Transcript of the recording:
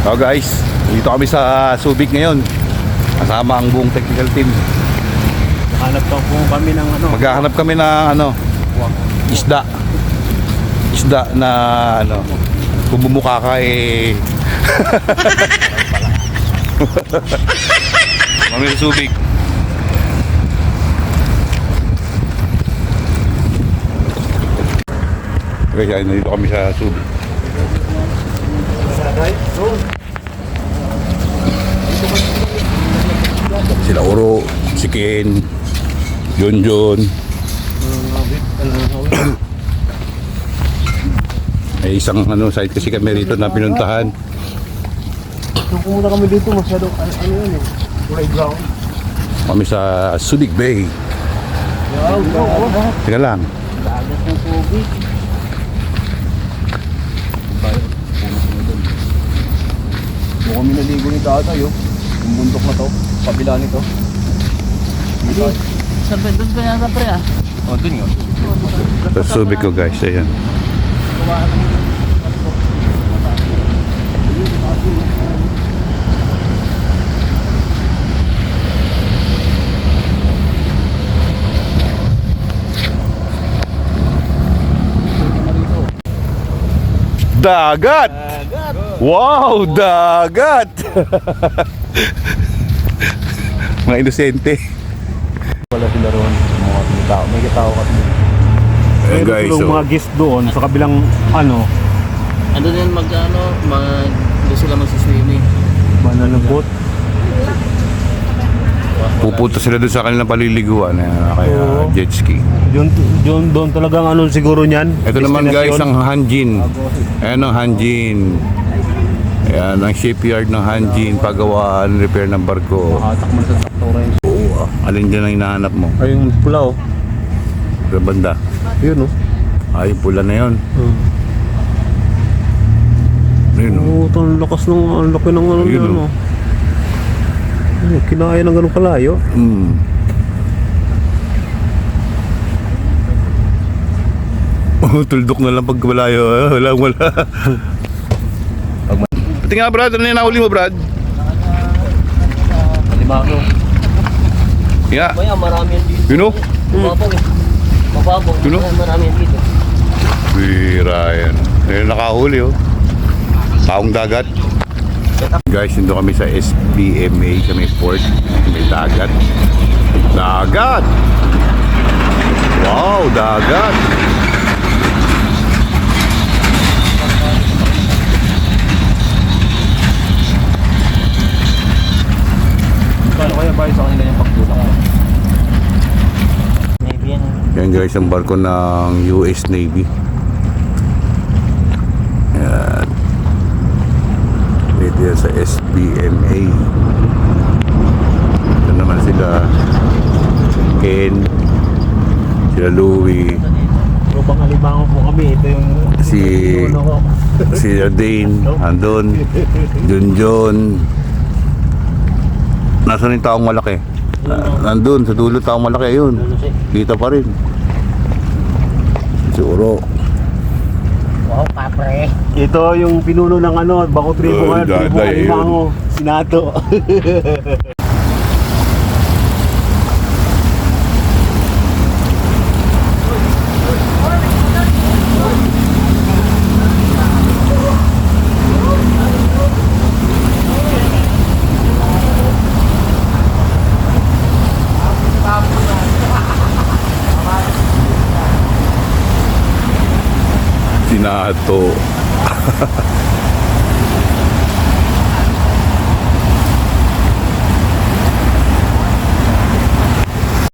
So guys, dito kami sa Subic ngayon. Kasama ang buong technical team. Hanap po kami ng ano. Maghahanap kami ng isda. Isda na kung bumukha ka kami sa Subic. Okay, nandito kami sa Subic. Sila Oro, si Ken, John. May isang site kasi kami rito na pinuntahan. Pumunta kami dito, masyado yun eh. Playground. Kami sa Subic Bay. Teka lang. Dagat ng Subic. Doon kami naligo ni tatay, yung bundok na to, kabila nito. Sa doon ka yata pre ah. Oh, dun yun. Sa Subic ko guys, ayan. Dagat! Wow, dagat! Mga inosente. Wala sila roon. May tao kasi. Ayan guys, Yung mga guest doon sa kabilang Ano din doon sila magsiswimming. mananabot. pupunta sila doon sa kanilang paliliguan kaya Oo. jet ski. Doon talagang siguro niyan. Ito naman guys ang Hanjin. Ayan ang Hanjin. Ayan ang shipyard ng Hanjin, paggawaan, repair ng barko. Hatak mo sa sakto rin. Oo, alin dyan ang hinahanap mo? Ay, yung pula oh. Sa banda. Yun oh. Ay, pula na yun. Ayun, Oo, ang lakas ng, ang laki ng Ayun, yan oh. oh. Ay, kinaya ng ganun kalayo. Tuldok na lang pag malayo. Wala. Pati nga Brad, ano yung nahuli mo Brad? Alimango. Yeah. Kaya marami yan dito. You know? Mababaw eh. Mababaw. Tulo? Marami yan dito. Bira yan. Ayun nakahuli oh. Taong dagat. Guys, nandito kami sa SBMA sa may port. May dagat. Dagat! Wow, dagat! Kano kaya ba sa kanila yung pagtulak? Maybe yan. Yan guys, ang barko ng US Navy. Yan. Dito yan sa SBMA. Ito naman sila Ken, sila Louie, Lubang alimango po kami. Ito yung si Dane, andun, John. Nasaan yung taong malaki? Nandun, sa dulo taong malaki, ayun. Kita pa rin. Siguro. Wow, kapre. Ito yung pinuno ng bako tribo ngayon. Tribo Daday, alimango. Sinato. Sinato.